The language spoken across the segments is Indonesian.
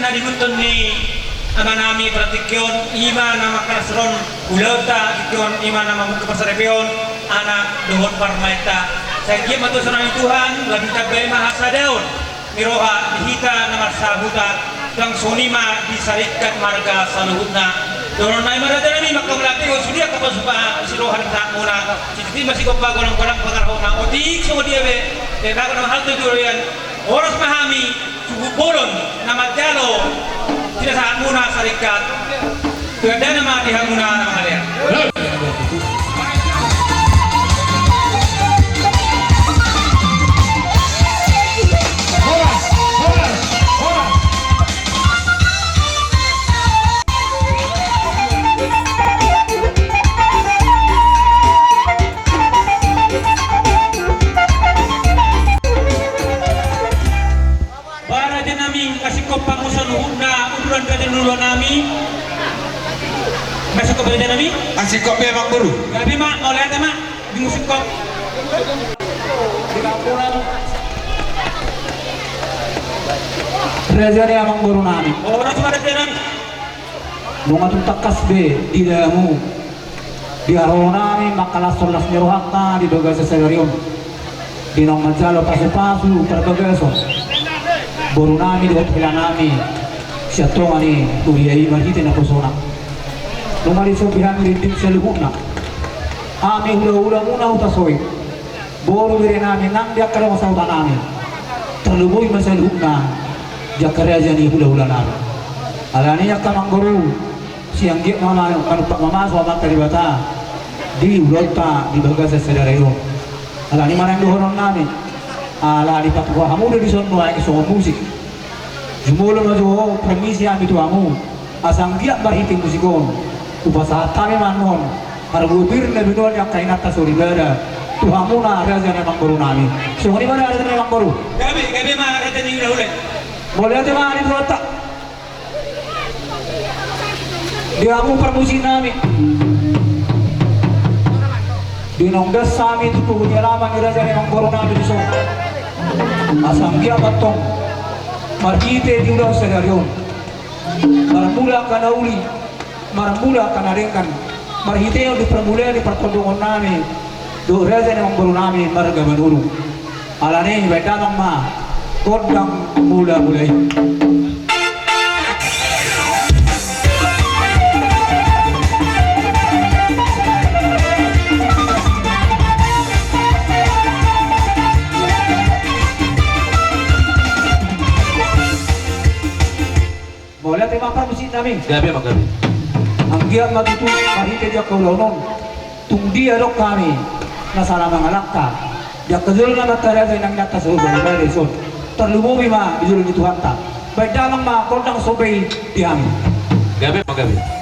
na dibuton ni ama nami pratikyon ima nama kasron ulauta tikyon ima nama kepasarepion anak dohon parmaita saya matu senang Tuhan labing tagbay mahasa daun miroha dihita nama sabuta kang sonima disalitkan marga saluhutna doron na imara nami makamlati o sudia kapag sirohan ta muna siti masih ko pagorang-gorang pagarho na otik so dia be kago na hal tu yan oras mahami sububolon na madyalo tidak saat muna sarikat tidak ada nama dihamuna nama kalian masuk ke badan nami Asik kopi emang buru. tapi mak mau lihat mak di musik kok Rezeki emang baru nami. orang cuma ada nami Bunga tu takas be di dalammu. Di arona nami makalah solas nyerohakna di doga seserium. Di nong majalo pasu-pasu terkegeso. Baru nami di hotel nami. Siapa ni kuriai mahiti na kosona. Lumali sobihan rindim seluhuna. Ami hula-hula muna utasoi. Boru beri nami nang dia kalau masauta nami. Terlebui masaluhuna. Jakaria jani hula-hula nami. Alani yang kamang guru siang dia mama anu pak mama sama teribata di ulota di bagas sedarayo. Alani mana yang dohonon nami. Alani pak gua kamu udah dison mulai ke soal musik. Jumolo majo permisi ami tuamu. Asang dia barhiti musikon. Upasaha kami manon. Arbubir na binuan yang kainata suribada. Tuhamu na raja memang baru nami. So ni mana raja memang baru? gabi mah ada ni udah Boleh ada mana itu letak? Dia aku permusi nami. Di nonggas sami itu punya lama ni raja memang baru nami di sana. Asam dia batong. Marhite di udah sedarion. Marmula kanauli. Marmula kanaringkan. Marhite yang dipermulai di pertondongan nami. Do raja memang baru nami marga manuru. Alane beda mama. Kodang mula-mulai. Boleh terima permisi kami. Gabi apa gabi? Ang dia matutu marite dia kaulonon. Tung dia dok kami. Nasala mangalakta. Dia kedul na matara sa nang nata sa uban na reson. Terlumumi ma bijul ni Tuhan ta. Baik dalam ma kodang sobay diami. Gabi apa gabi?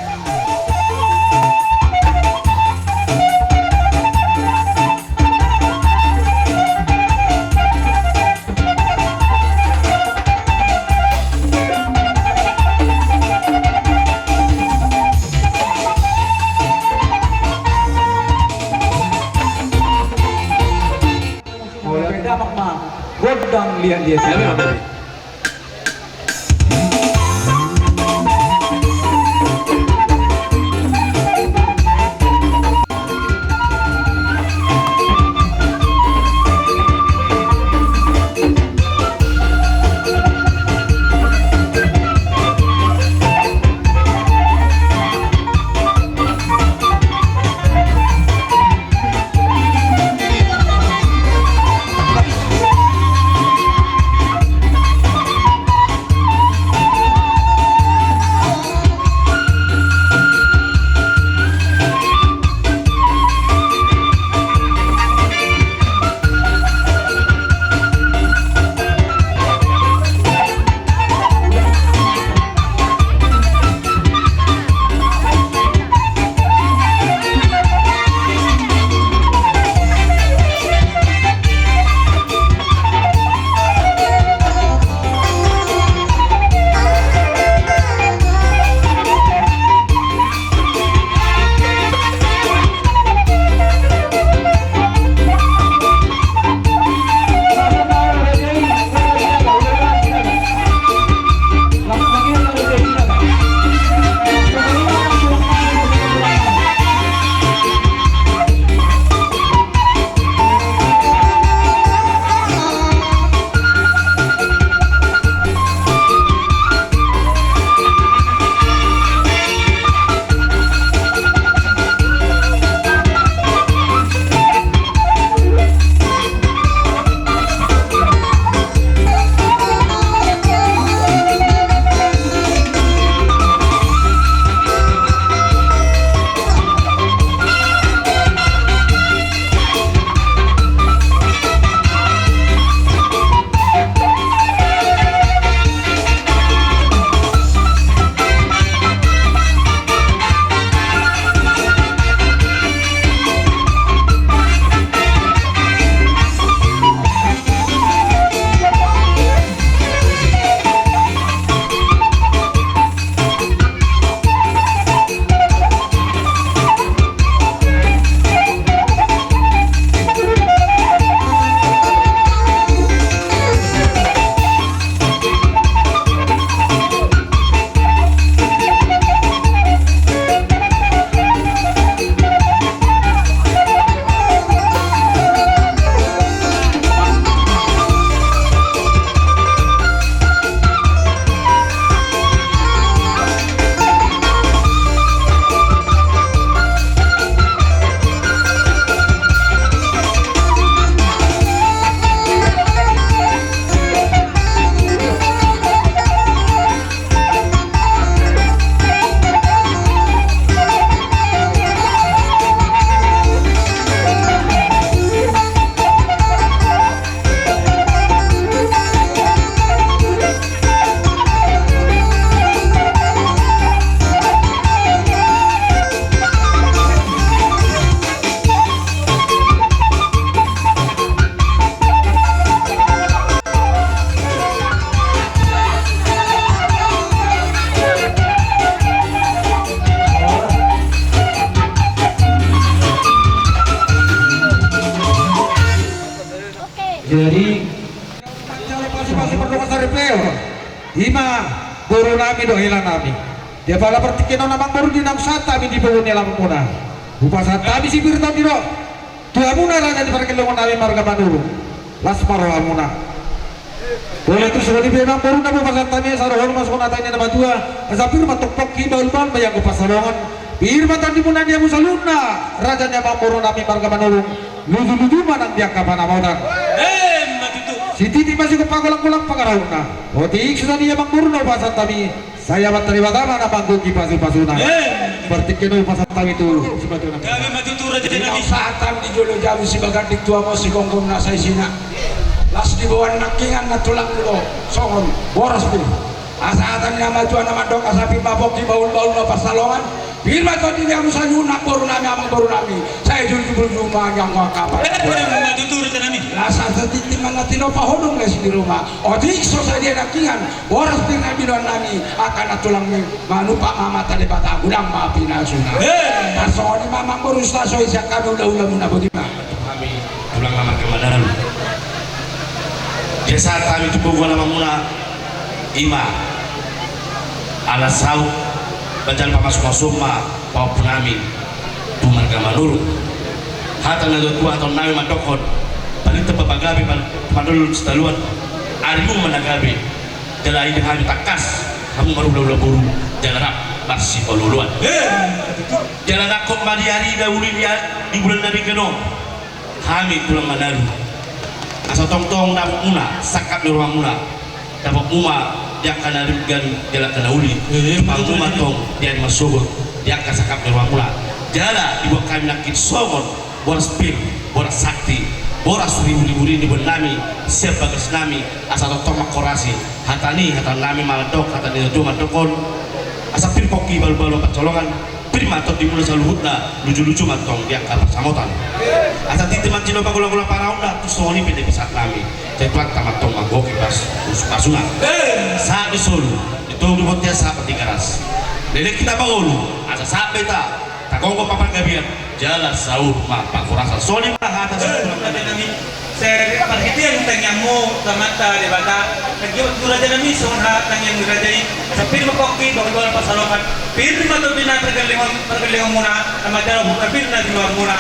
Godang lihat dia Gabi apa gabi? Uli Masih berdoa saripeo. Ima guru nami dohilan nami. Dia pada pertikinan namang baru di nam sata mi di bawah nelam muna. Upasata mi si birta diro. Tua muna raja di perkelongan nami marga Bandung. Las paroha muna. Boleh tu sudah dibilang baru nabi upasata mi sarohon masuk natanya nama tua. Asapir matokpok ki baulman bayang upasalongan. Bir matan di muna dia musaluna. Raja nya mamuru nami marga Bandung. Ludu-ludu manang dia kapan amautan. Matutu. Si Titi masih kepagulang-gulang pangarahuna. Otik sudah dia mangmurno pasat kami. Saya terima tangan apa gugi pasu-pasuna. Bertikin pasat kami itu sebetulnya. Gabi matutu raja Di nami. saatan di jolo jawi si bagandik tua mo si kongkong nasa isina. Las di bawah nakingan na tulang lo songon boros pi. Asaatan nama tuan nama dok asapi babok di baul-baul no pasalongan. Firma to di yang sayuna baru nami amang baru nami. Saya jujur rumah yang gua kapal. Matutu raja nami. Rasa tadi mana tino pahodong les di rumah. Odik so saja nakingan. Boros pi nabi don nami akan natulang mi manupa mama tadi bata gudang maapi nasuna. Pasoni mamang baru staso isya kami ulah-ulah muna bagaimana. Kami tulang lama kemadaran. Jasa kami tu bawa nama muna ima ala sau bacan pamasuk summa pau punami tuman kamanuru hata na tua atau nami madokon paling tepabagabi padul setaluan ariu managabi jalan ini kami takas kamu baru buru jalan masih peluluan jalan aku madiari dahulu dia di bulan Nabi Keno kami tulang manaru asal tong-tong dapat muna sakap di rumah muna dapat muma dia akan narikan jalan kena uli panggung matong dia masuk dia akan sakap di rumah muna jalan ibu kami nakit songon boras pil boras sakti boras ribu-ribu ini bernami siap bagas nami asal tong makorasi hatani hatan nami maladok hatani itu madokon asal pil poki balu-balu pacolongan prima atau dimulai saluhutna lucu-lucu matong dia akan samotan asal titi mancino pagulang-gulang paraunda tu soni pede pisat nami cetuan tamatong magoki pas pasuna saat disulu itu dibot dia saat petigaras lelek kita bangun asal saat beta takongko papan gabian jalan sahur mah pak kurasa soni mah atas Raja nami. Saya perhatian tangyamu tamata di bata. Nagiot tu raja nami sonha tangyang raja ini. Sapir makoki bawa pasalongan. Pir mato bina pergelingan muna amadara bukan pir na di luar muna.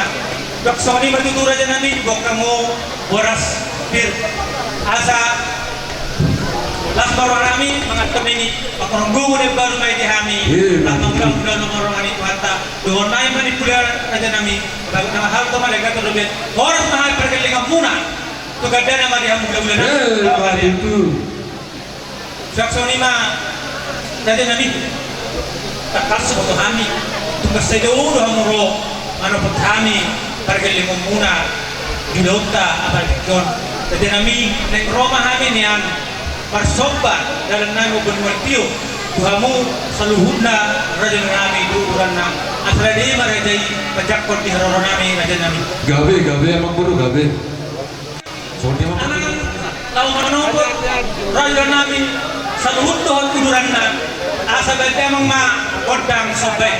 Dok soni matutu raja nami bok kamu boras pir asa las baru kami mengatur ini pakorong gunung yang baru mai dihami lamang bulan nomor kami kuhanta dengan naik manipular raja nami bagus nama hal tu mereka terlebih boras mahal pergelingan muna tu gada nama dia bulan itu. Siap soni mah raja nami tak kasih waktu kami tugas saja udah hamuro mana pun kami pergelingan muna judota apa dikion jadi nami nek Roma kami nian persobat dalam nama benwartio tuhamu seluhuna raja nami duranna asal dia merajai pejakot di haroro nami raja nami Gabe emang baru gabe. Soalnya emang lalu menopot raja nami seluhun tuhan duranna asal dia emang ma kodang sobek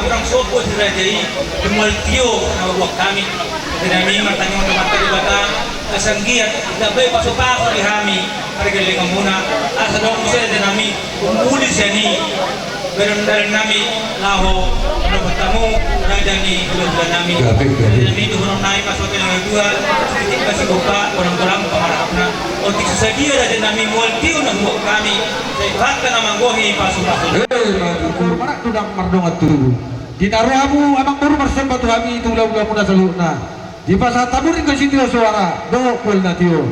kurang sopo sudah jadi demoltio na buat kami. Tidak kami bertanya teman tadi batang asanggiat dapat pasok-pasok di kami harga lima muna asa dong saya dan kami kumpuli sini berendal kami laho bertemu raja ni keluarga kami ini turun naik masuk ke yang kedua sedikit kasih buka orang-orang pemarapna untuk sesadia raja kami multio na buat kami saya bahkan nama gohi pasok-pasok madukur mana tudang mardongat turu dinaruhamu amang baru marsan batu kami itu ulah-ulah muna saluna di pasar taburin ke situ suara do kuel natio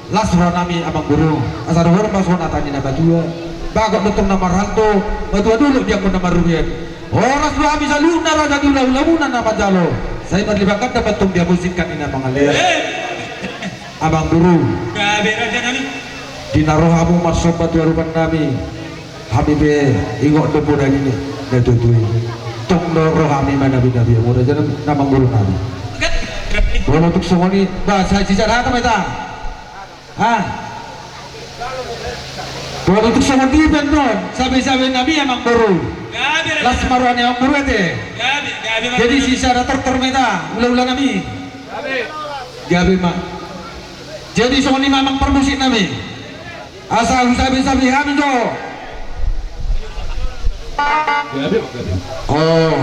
lasro nami amang guru asar hor pason atani na badua bagok nutong na maranto badua dulu dia pun na maruyen oras lo abi saluna rada dula ulamuna na majalo saya berlibakan dapat tung dia musikkan ina mangalia amang guru gabe raja kami dinaruhamu marsan batu arupan nami habibe ingok depo dari ini netutui tung do rohami mana binabi amur aja namang guru nami. Kalau untuk semua ini bahasa sejarah apa kita? Hah? Kalau untuk semua ini benar, sabi-sabi Nabi emang baru. Las maruan yang baru itu. Jadi sejarah tertermeta, ulah-ulah Nabi. Gabi mak. Jadi semua ini memang permusik Nabi. Asal sabi-sabi kami jo. Oh,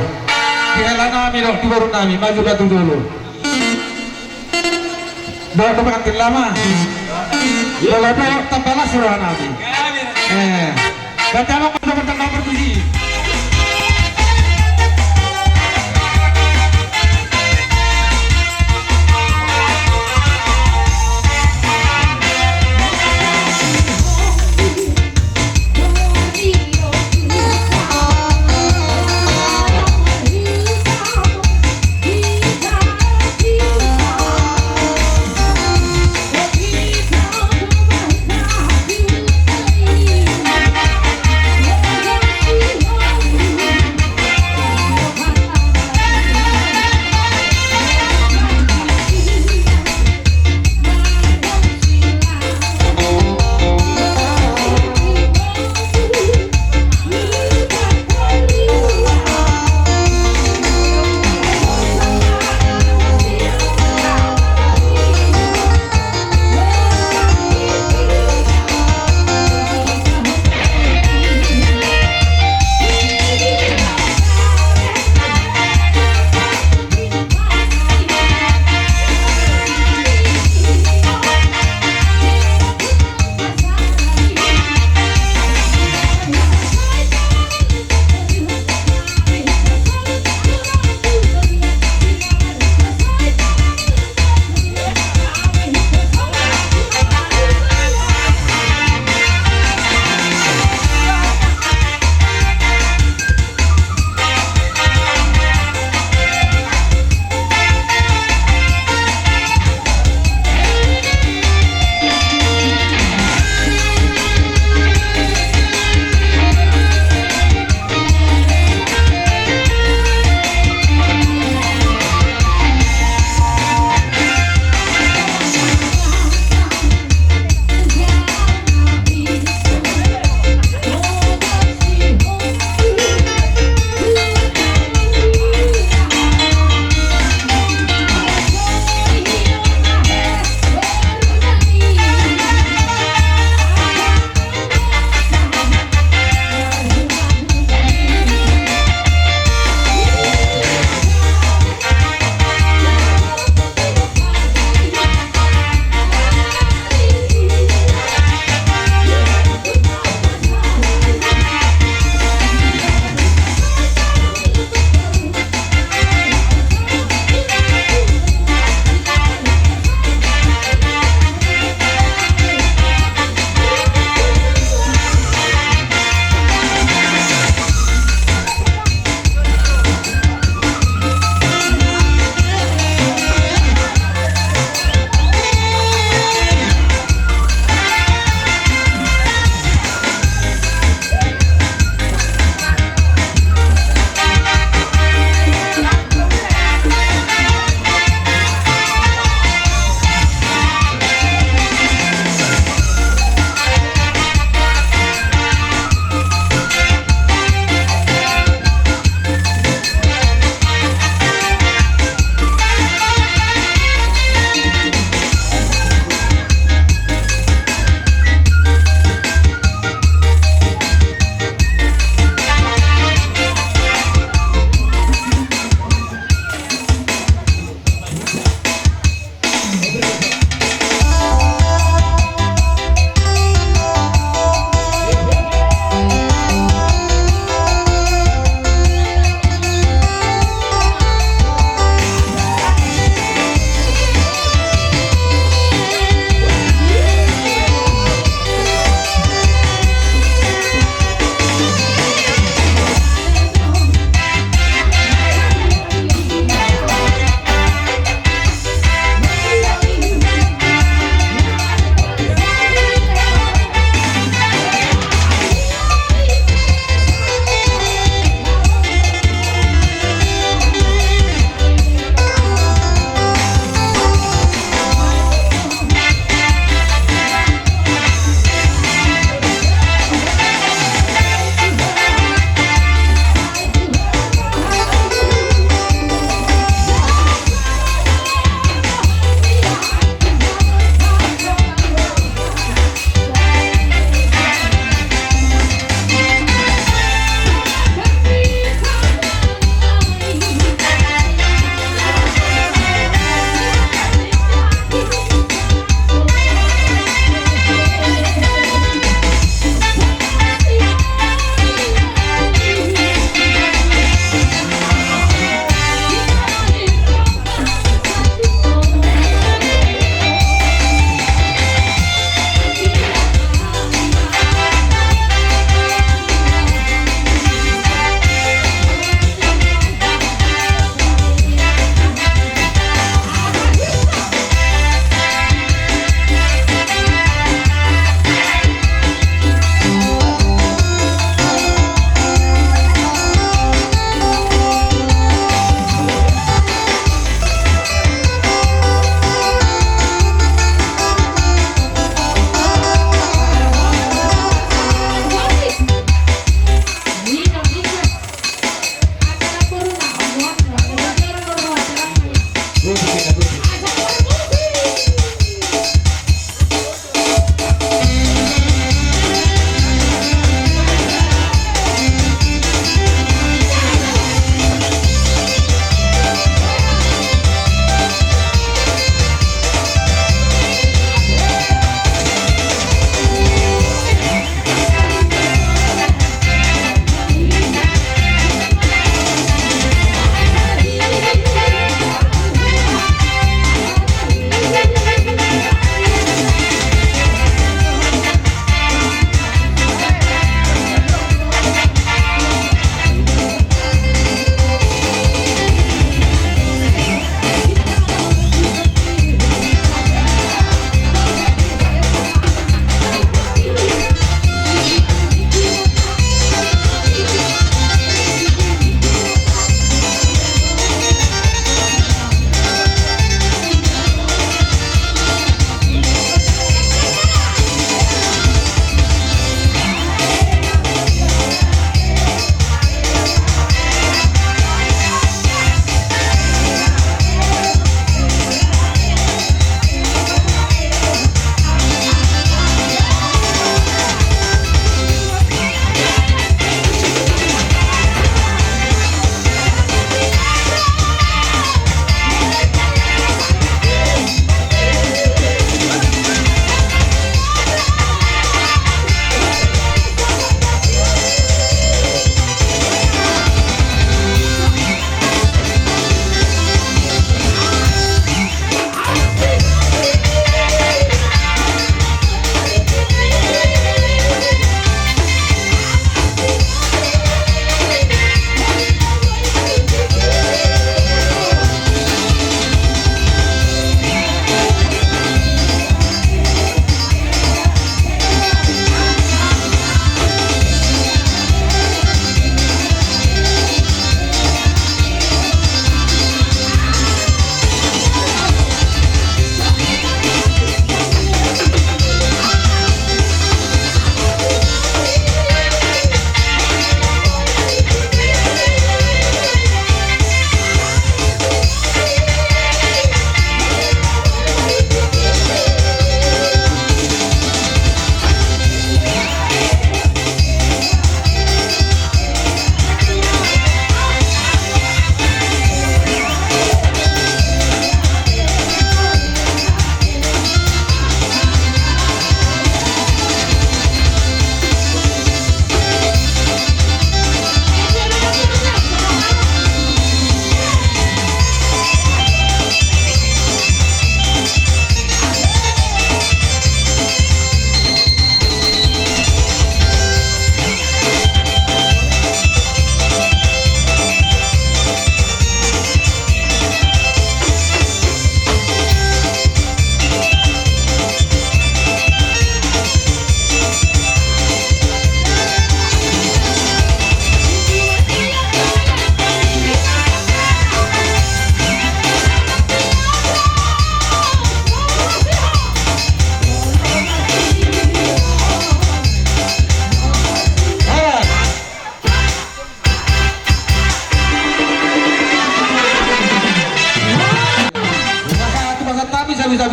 kira Nabi dok di baru Nabi, maju batu dulu. Bawa ke pengantin lama. Kalau ada tambahlah surah Nabi. Baca apa tentang nomor 7.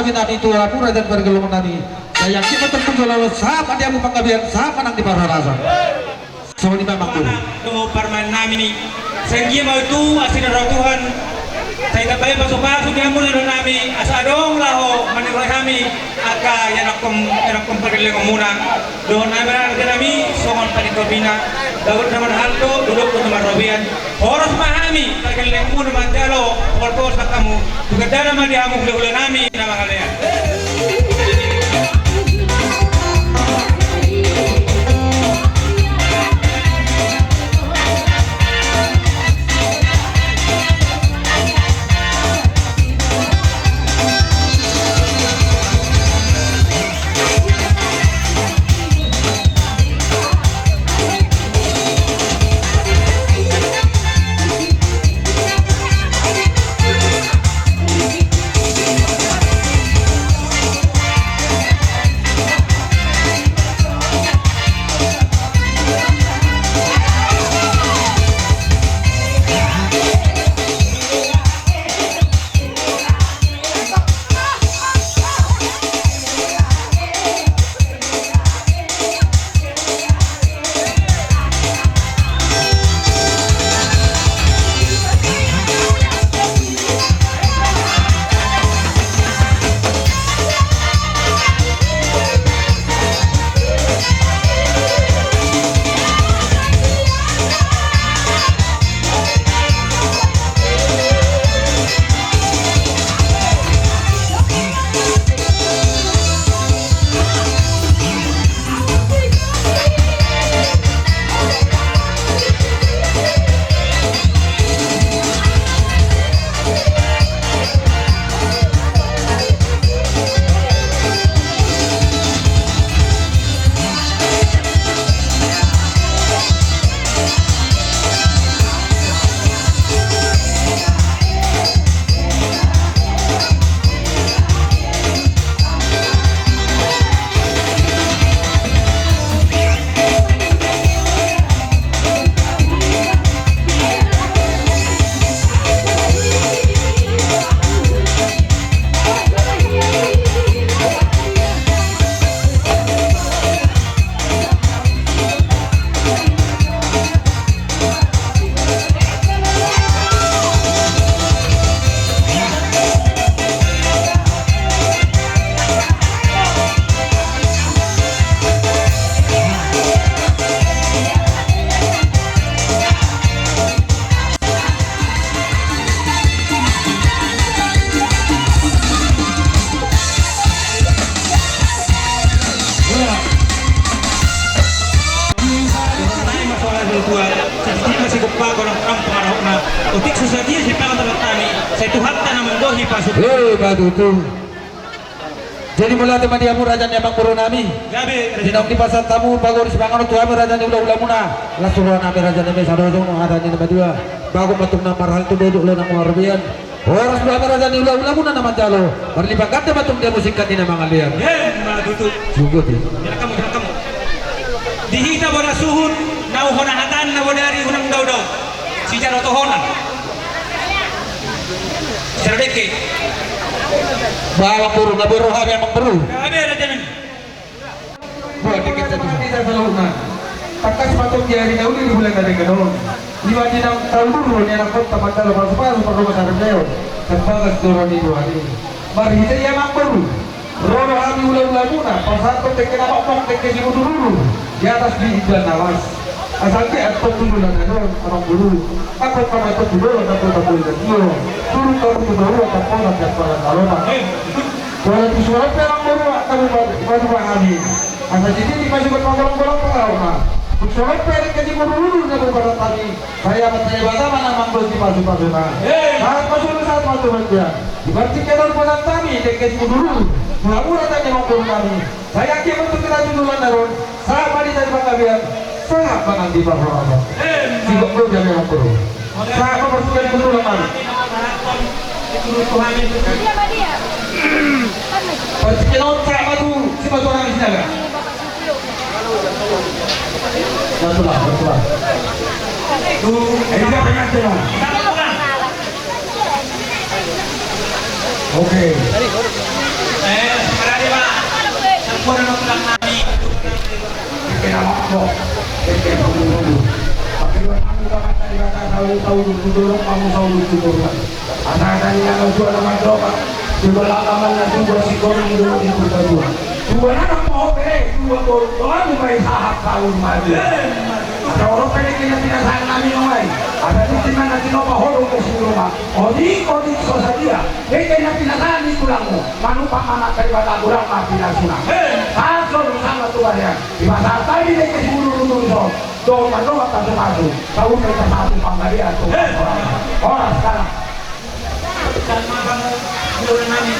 kami nami itu rapura dan bergelung nami. Saya yakin betul kalau sama dia mau penggabian sama nang di pararasan. So ini memang dulu. Tuh permain namin ni. Sehingga mau itu asin Tuhan. Saya kabay pasok-pasok yang mula nami asadong laho maniroi kami aka yan akong pagkaling muna doon namin kami songon panikobina dapat naman halto duduk ko naman robian oras mahami pagkaling muna mandalo porpos na kamu tugada naman di among hula-hula nami na mga layan. Utik susadi si pangatani saya Tuhan tanah menggohi pasuk. Badutu. Jadi mula teman dia raja yang buru nami. Gabe Dinong di pasar tamu bagor si bangun tuan raja ni ulah muna. Langsung nami raja ni sadojong ada ni nama dua. Bago matung na marhal tu duduk le nang marbian. Oras dua raja ni ulah muna nama jalo. Berlipakat dia matung dia musik kat ni nama ngalian. Badutu. Sungguh dia. Kamu. Dihita bola suhun nau honahatan na bodari hunang daw. Si jaro tohonan. Serdeke. Bawa buru na buru ha memang buru. Gabe raja ni. Buat dikit saja. Tidak selalu na. Takas matung dia hari dahulu di bulan dari kedon. Lima dinam tahun dulu ni anak kota mandala pasal perlu besar beliau. Tempat turun di dua ini. Mari kita yang mampu. Rono kami ulah-ulah muna. Pasal tu tekan apa pun tekan si dulu. Di atas di iklan awas. Asal ke atau dulu lah kadon orang dulu. Aku kami tu dulu atau tak boleh dia. Dulu kami tu dulu atau pun tak pernah kalau mak. Kalau tu suara perang baru kami baru kami. Asal jadi masih berpanggung-panggung kalau mak. Suara perang kerja dulu nak berpada tadi. Saya baca mana manggil di pasuk-pasuk nak. Saat masuk saja. Berarti kadon pada kami dekat dulu. Mula-mula tadi manggil kami. Saya kira untuk kita jualan darun. Sama di dari penggabian. Sangat bangang di bawah apa? Si gokro jangan yang perlu. Sama bersuka di betul lemari. Pergi non sama tu si batu orang di sana. Betul. Tu, ini dia pengen tu. Okey. mo. Pagkiwan kami bakit tadi kata tahu duduk kamu tahu duduk. Asalkan yang jual nama doa, jual lakaman nanti buat si goreng dulu di berdua. Dua anak mau dua doa mulai sahab tahun maju. Ada orang pendek yang tidak sayang kami nomai. Ada di mana nanti nomor horong ke sini rumah. Odi sosadia. Yang tidak sayang di tulangmu. Manupak anak daripada kurang mati sunang. Asal sama Tuhan ya. Di masa tadi dia ke sini dulu. Doa mendoa tak masuk. Kau mereka satu panggilan tuh. Orang sekarang. Dan kamu boleh nanya.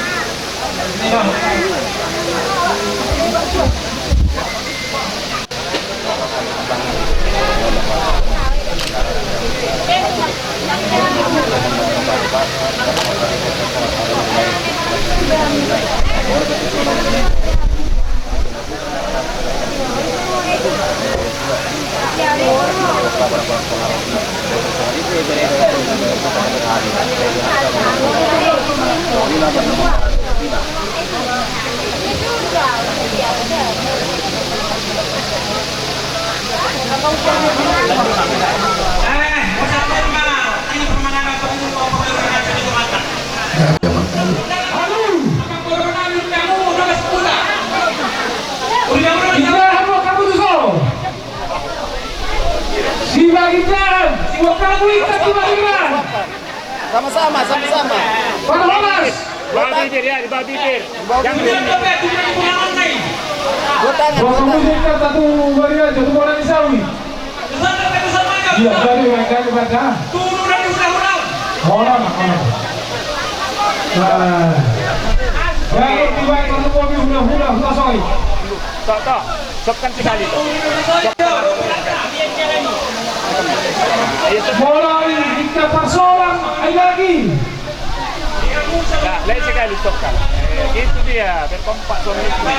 Sama-sama. Bawa bibir ya, di bawah bibir. Yang dua tangan. Satu bagian, satu bola di sawi. Iya, dari baca. Orang. Nah, baik tiba satu mobil hula soy. Tak. Sopkan sekali. Bola ini kita persoalan lagi. Nah, lain sekali sopkan. Itu dia, berkompak suami istri.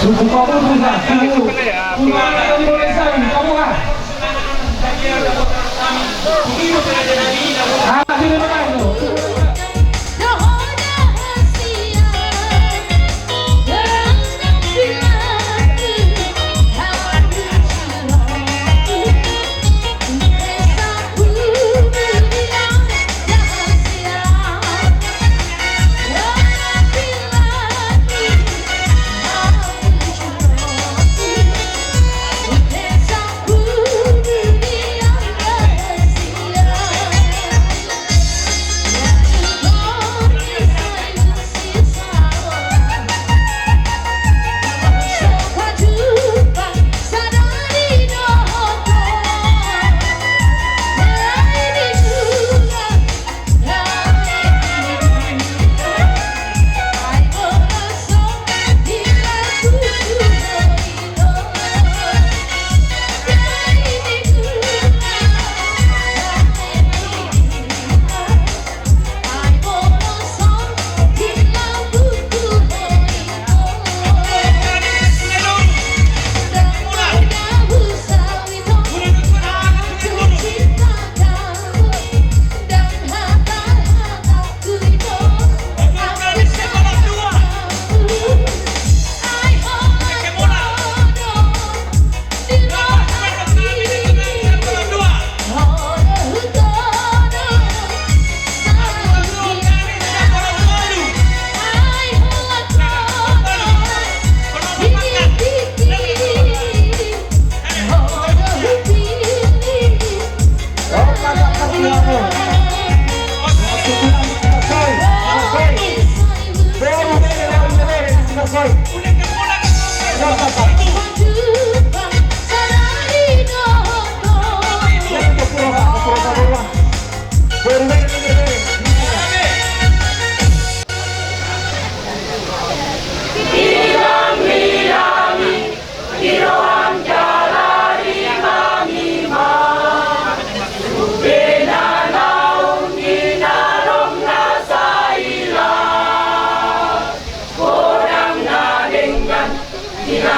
Suku kamu bisa. Kamu boleh sawi, kamu kan? Sini mana itu? Kita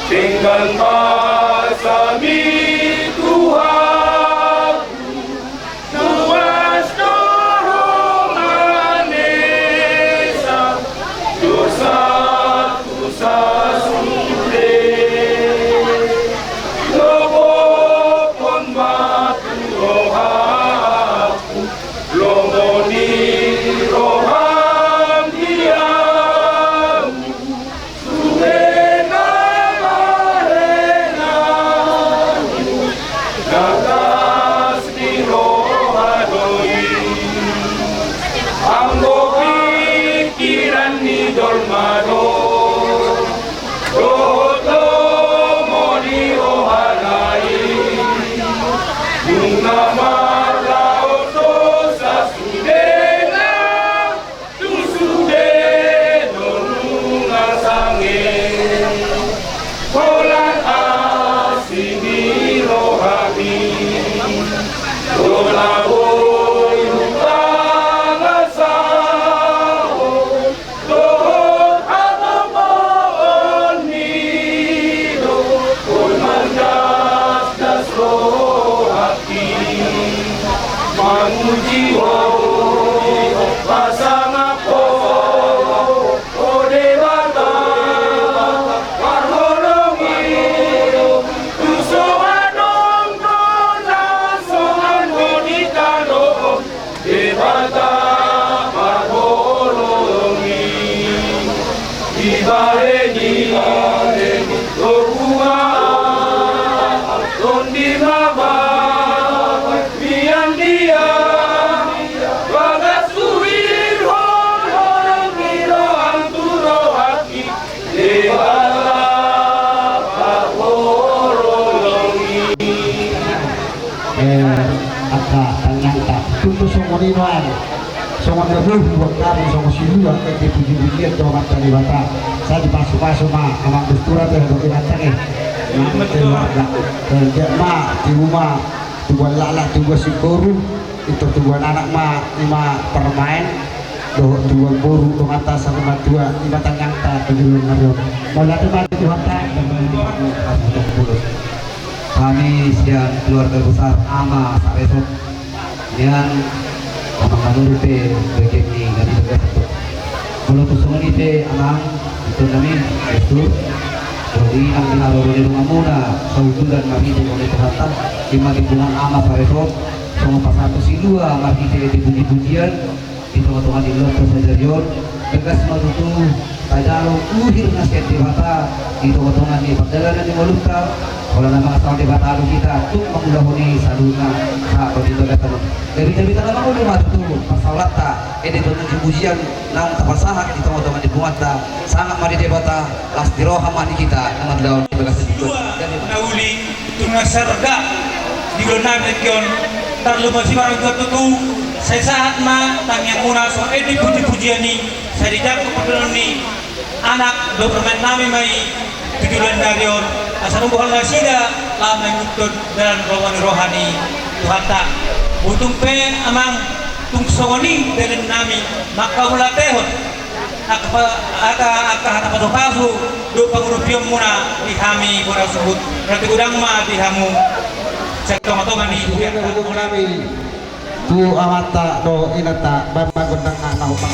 Dengan pasami Tuhan Tuas doronganesa dosa sude lobokon batu rohaku lomoni roham diamu suena Gagas di rohadoi Ambo pikiran ni dolmado Dodo moni rohanai Bunga marlau dosa sudena Tu sudeno nunga sange Kolan asini rohani Dola boy hutang asao Dohot atamoon nido Kul mandas das rohati Manguji hoy pasang ako O dewata Parholongi Tuso anong dona Soan bonitano Dewata Parholongi Ibareni Lokuma Tondi mama Biang dia Bagas suwir Horong Miro Anturo hati Dewata Parholongi Aka tanyangta tuntu songoninuan songon lebuh buat kami songo silua ke puji-pujian to mata liwata saya dipasu-pasu ma amang bestura teh do inatake nama keluarga kerja ma di rumah tuan lala tuan sikoru itu tuan anak ma lima permain do tuan boru do mata sama dua lima tanyangta tujuan ngario mulai mati Tuhan ta kami siang keluarga besar Ama Saresot yang Amang Manurute begini dari Tegasatu kalau kusungan itu Amang itu kami itu jadi ang dinaro di rumah muna saudulan makite oleh Tuhan lima lingkungan Ama Saresot sama pasatu silua makite dipuji-pujian itu otoman di luar kesejarion tegas matutu tajaro uhir nasihat di mata itu otoman di perjalanan di Molukta kalau nama asal di Batalu kita tuh mengulahuni saluna nah kalau itu kata dari cerita nama udah matu masalah tak ini tuh pujian nang tapasahat itu otoman di buata sangat mari debata las diroham mani kita nama daun bekas dua nauli tunga serga di gonan kion tarlu masih barang tutu saya saat ma tanya muna so di puji-pujian ni saya dijak kepada ni anak do bermain nami mai tujuan darion asal bukan nasida lama ngutut dan rohani Tuhan tak utung pe amang tung songoni dengan nami maka ulatehon aka hata pasu do pangurupiom muna dihami pura sebut berarti udang ma dihamu sekto-toman ni Untuk kami tu amata do inata bamba gondang anak upang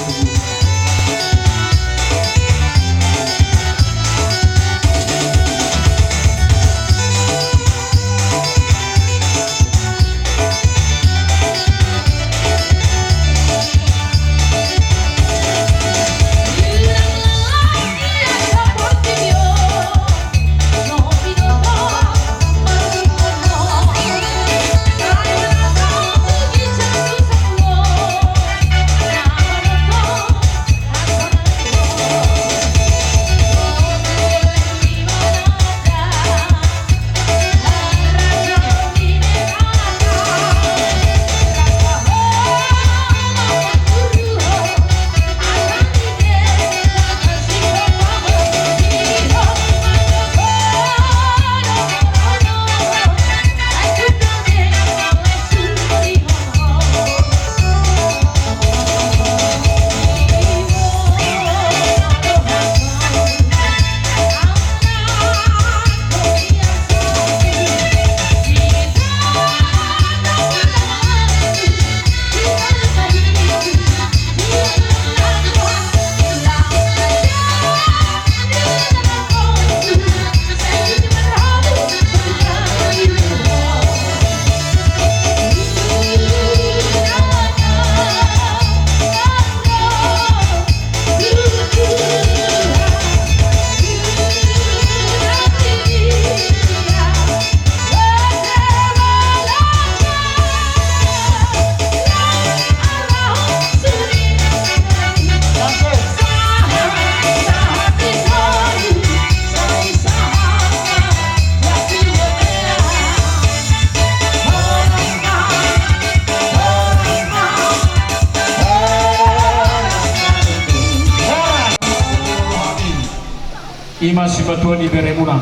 ima si batuan di beremuna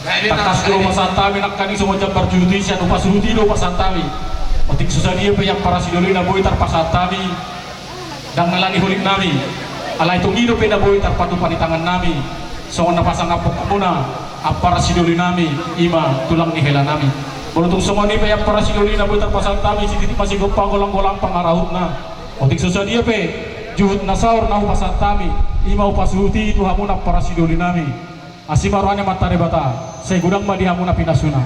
takas do pasantami nakani semua jambar judisian upas rudi do pasantami otik susah dia yang para sidoli na boy tar pasantami dan ngelani hulik nami alai tungido peda boy tar patupan di tangan nami songon napasang apok muna para sidoli nami ima tulang ni hela nami Bolotung semua ni pe yang para sidoli na boy tar pasantami si titik masih gempang golang-golang pangarahut na otik susah dia pe juhud nasaur na pasantami ima upas ruti itu hamuna para sidoli nami asimaruannya matare bata saya gudang mah dihamuna pinasuna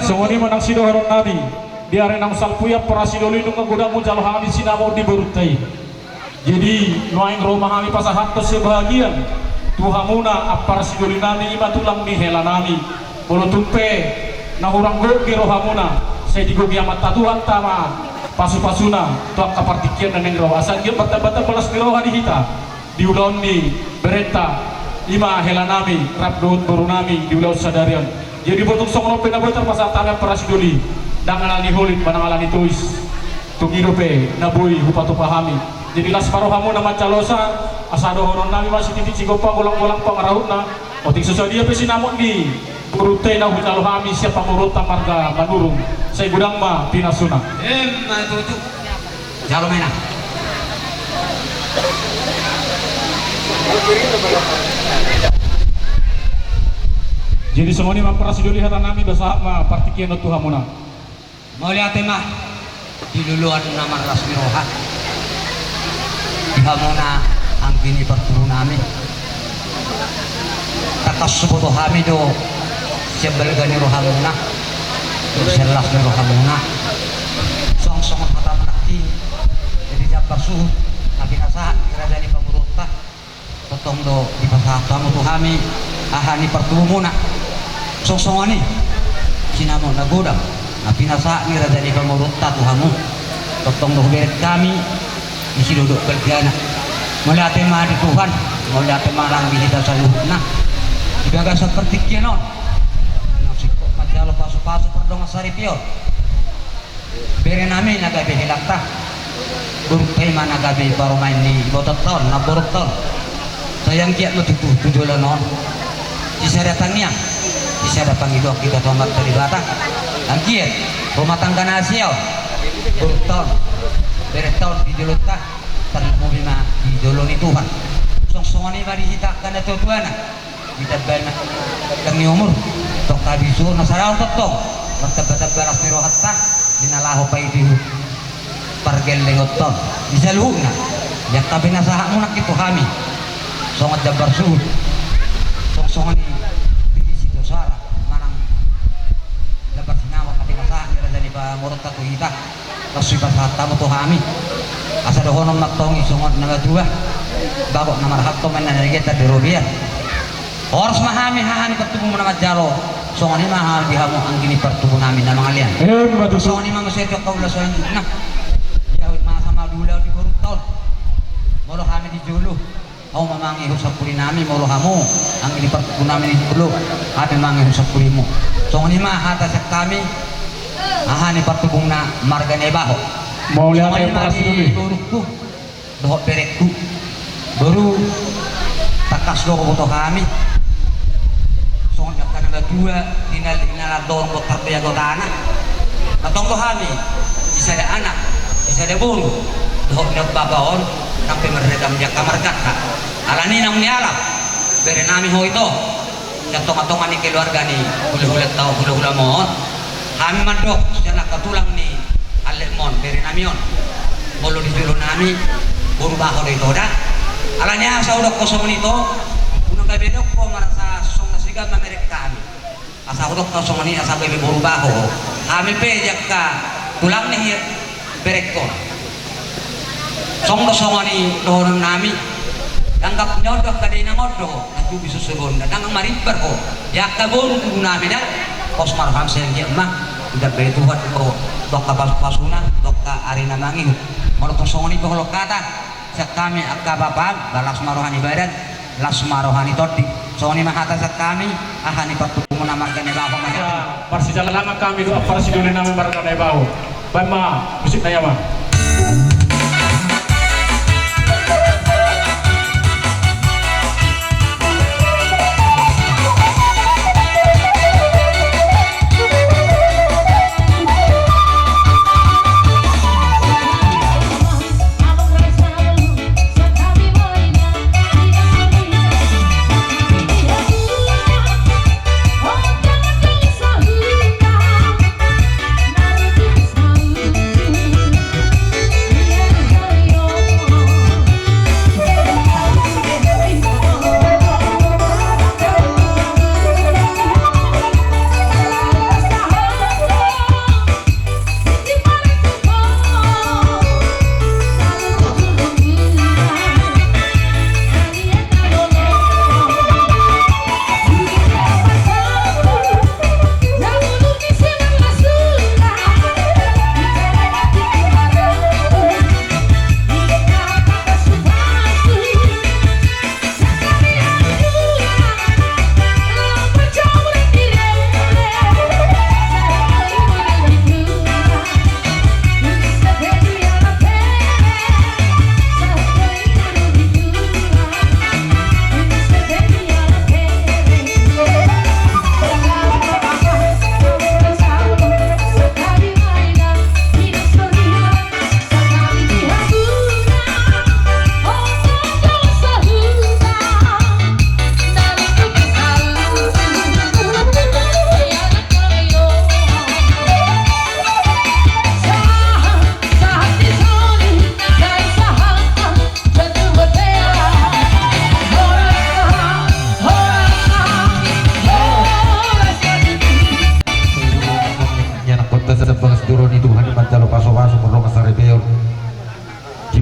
semua ni menang sidoharon nami di arenang salpuya para sidoli nunga gudang mu jalo hami sinamo di berutai jadi nuaing rumah kami pasahat sebahagian tuhamuna para sidoli nami ima tulang ni hela nami bolo tumpe na hurang gogi rohamuna saya digogi amat tatuhan tama pasu-pasuna tuak kapartikian dan yang asal dia bata-bata balas diroha di hita diulon di berenta ima hela nami rabdut baru nami diulau sadarian jadi botung songlo pena botar pasal tangan para sidoli dangan alani holit manang alani tuis tungidope nabui hupatu pahami jadi las parohamu nama calosa asado horon nami masih titik cigopa golang-golang pangarahutna otik sesuai dia pesi namun di Kurute na hujalo hami siapa murota marga manurung saya gudang ma pinasuna Tutu jalo mena jadi semua ini mampara sidoli hatan nami bersahab ma partikian otu hamuna mau lihat mah di duluan nama rasmi roha di hamuna angkini perturun nami takas sebutu hami do sebel gani rohamuna selas ni rohamuna song-song mata menakti jadi jabar suhu nabi nasa kira dari pemurutah potong do di pasah kamu tuh hami ahani pertumuna song-song ani sinamo nagodam nabi nasa kira dari pemurutah tuh hamu potong do beret kami isi duduk berjana melihat tema di Tuhan melihat tema lang di kita saluhna dibaga seperti kianon jalo pasu-pasu perdong saripio bere nami nagabe hilakta burpay man nagabe baru main ni bototon na boruton sayang kiat lo tipu tujulan non bisa datangnya bisa datang itu kita tomat teribata ang kiat rumah tangga nasiao boruton bere tahun di jolota tan mubima di joloni Tuhan song-songani bari hitakan itu tuana kita bana kami umur tok kabisu nasaraw totong bertebet-tebet rasmi rohatta dinalaho pa itu pargel lengoton bisa luhna yak tabi nasaha munak itu kami songat jabar suhud song-songani di situ sara manang dapat sinama kati nasaha nira dari pa murut tatu hita kasih pasata mo to kami asa dohonom naktongi songot naga dua babok namar hatto man nanageta di robian Horas mahami hahani pertubuh nama jalo songani mahal dihamu anggini pertubuh nami nama kalian songani mah masih kau ulah soalnya nah jauh mah sama dulu di baru tahun molo kami di julu au mamangi husapuri nami molo hamu anggini pertubuh nami di julu ada mangi husapulimu songani mah atas kami hahani pertubuh na marga nebaho mau lihat yang para sidoli baruku dohot berekku baru takas doho butuh kami sonyak kana dua tinal don ko tarbiya ko dana katong ko hami isa ada anak isa ada bulu doh nak babaon sampai meredam dia kamar kata alani nang nialap bere nami ho ito katong-katong ani keluarga ni hula-hula tao hula-hula mohon kami mandok sejana katulang ni alemon bere namion bolo di jero nami buru baho dito da alanya sa udok kosong nito unang kabedok ko marasa song nasiga mamerek kami asa udok kosong ni asa bebe buru baho kami pe jakka tulang ni berek ko song kosong ni dohon nami danggap nyodok kadai na ngodo aku bisa sebon dangang marimper ko jakka buru nami da kos marham sen ki mah udah be Tuhan ko dok ka pasuna dok ka arena mangin mau kosong ni ko kata kami akababag balas marohan ibadat las marohan todi so ni mahata sa kami ahani patumo na marga ne baho Persijala lang kami do para sidoli namin marga ne baho bama musik na yama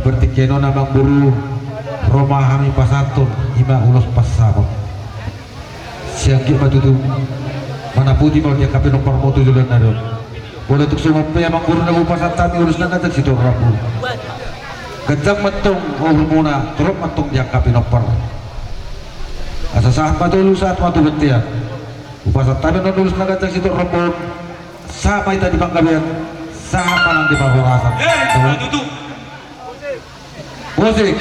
bertikeno namang buru romahami pasatun ima ulos pasabot siang kita tutu mana putih mau dia kape nomor moto jualan nado boleh tuk sumpe yang buru nagu pasatami urus nangkat situ rabu gajang metong muna terus metong dia kape nomor asa saat matu saat matu betian upasatami non urus nangkat situ rabu sama itu di Bangkabian sama nanti paburasan tutu. musik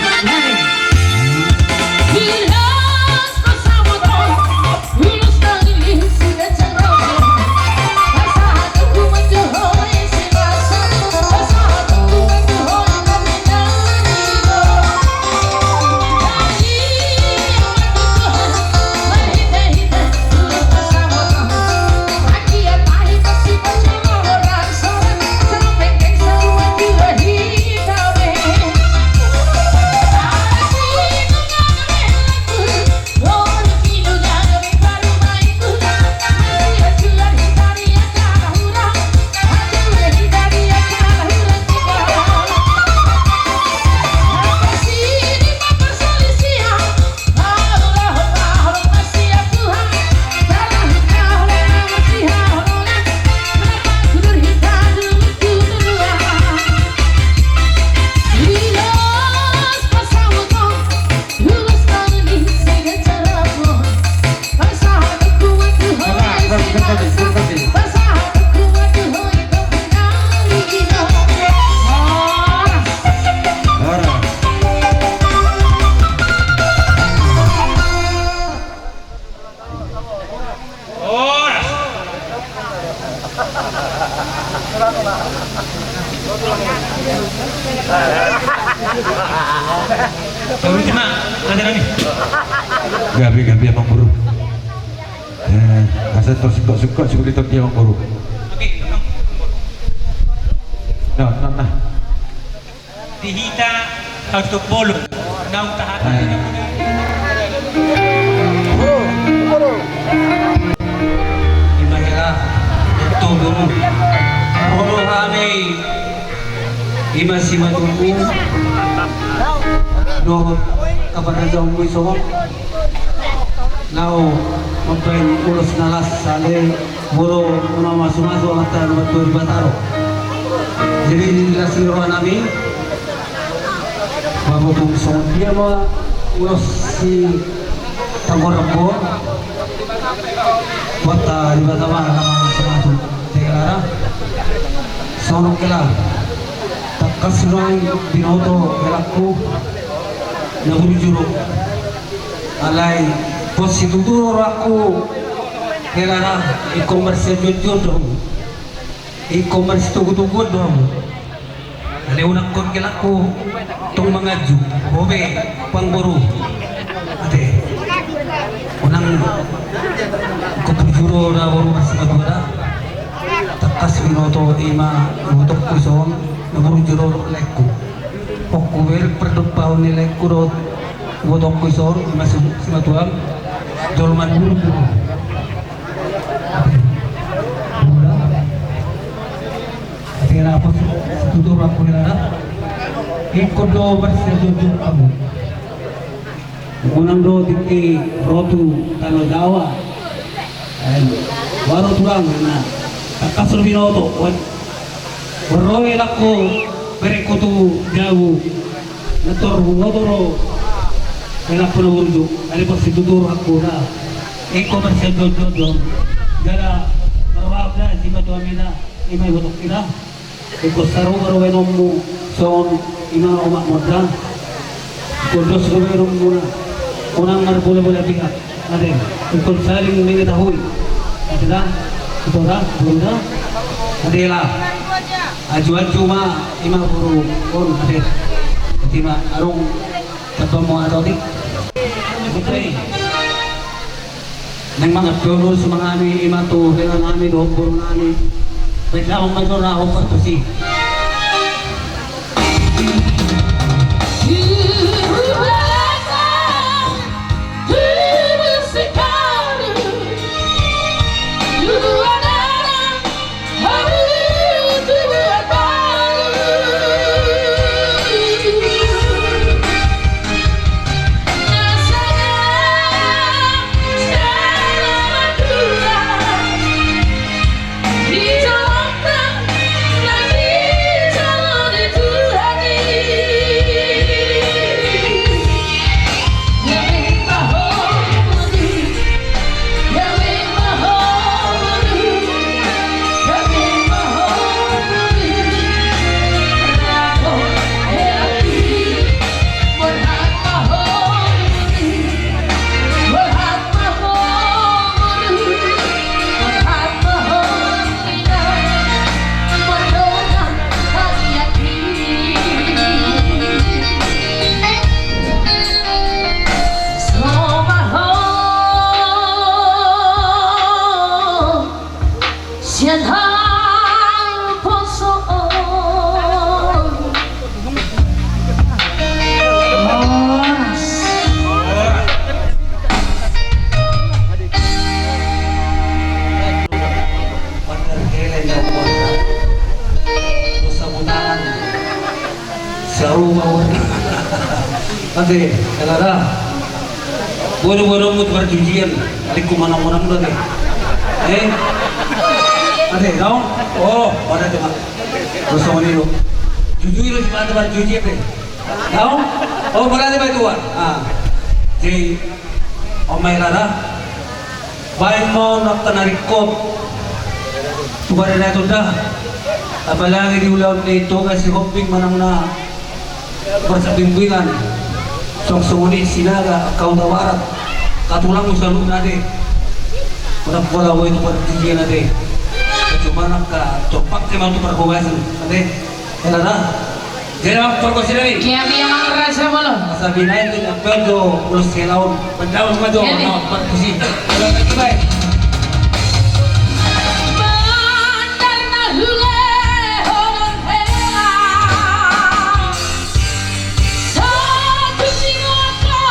gabi emang buru asal tersuka seperti itu dia emang buru nah Dihita untuk bolu nang tahan Imahila itu dulu Rohani Ima si matuku Doh kepada jauh wisawak Nau mampain ulos nalas sale buru masuk antara batu bataro jadi dilasi roh nami babu bungsong dia mah ulos si tangorabo kota di Batama nama sematu tegara sonong kela takas rong binoto kelaku naburu juru alai posisi dulu aku kela e-commerce jujur dong e-commerce tunggu dong ada unak kon kelaku tung mengaju hobe pangburu ate unang kupujuro na baru masih madura takas binoto ima untuk kusong naburu juro lekku pokkuel perdut pahun ni lekku do untuk kusor masih simadura jolman buru kira apa tutur aku nila ikut do bersejujur kamu unang do titi rotu tano dawa baru turang na kakasur binoto berroy lako berekutu jauh nator ngotoro enak penuh urdu ali pasti tutur aku na ikut bersejujur dong gara marwab na si batu amina imay butok kita ikut saru baru nomu son ina umak modal kudos gobernum muna unang boleh pihak ada ikut saling mengetahui ada itu dah bunda adela ajuan cuma ima buru kon ada tima arung ketemu atau di betul nang mga piono sumangani ima tu dengan nami do buru nami beda umay na ako patusi Ade, kalada. Boro-boro mo berjujian, alik kumanang-manang doon eh. Ade, daw? Oh, pada tu mak. Gusto mo niyo. Jujur si pada berjujian eh. Daw? Oh, pada ba tuan? Jadi, omay lada. Baik mau nak tanarikop. Tugarin na ito dah. Apalagi di ulang nito kasi hoping manang na bersabimbingan. Song-songuni sinaga kau tawarat. Katulang mo sa loob natin. Wala itu berjujian natin. Cuma nak copak ke mantu perkuasan. Ade, helada. Jadi mak perkuasan ini. Kaya biya mang rasa mo lo. Sabi na ito ang peldo ulos kailaon. Pagdaon mo doon. Perkusi. Hello, kibay. Bandar na hule horon hela. Sa tusingon ko,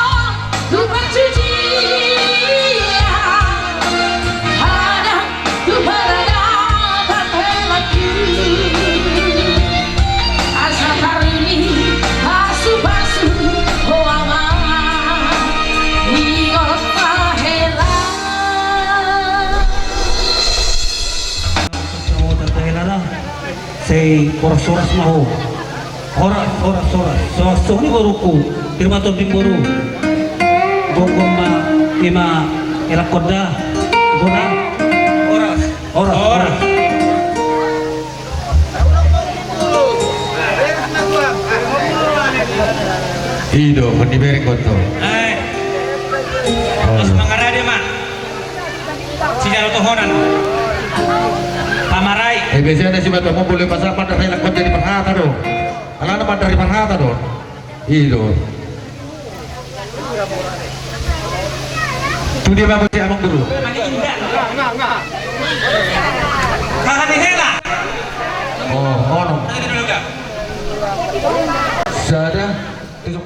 lupang sujiya. Hanang tuharadatan helaki. Asa karini, asu-basu, hoangan. Higot pahela. Say oras-oras maho. Oras. So ni baru ku. Firma to timburu. Bogom ma ima elakoda. Bona. Oras. Hido, meniberi koto. Mas mangara dia mah. Sinyal tohonan. Pamarai. Biasanya ada si batu mau boleh pasal pada saya lakukan jadi perhata dong. Kalau ada dari perhata dong. Hido. Itu dia bapak si abang dulu. Kakak ni hela. Oh, no. Tadi dulu enggak? Sada, itu.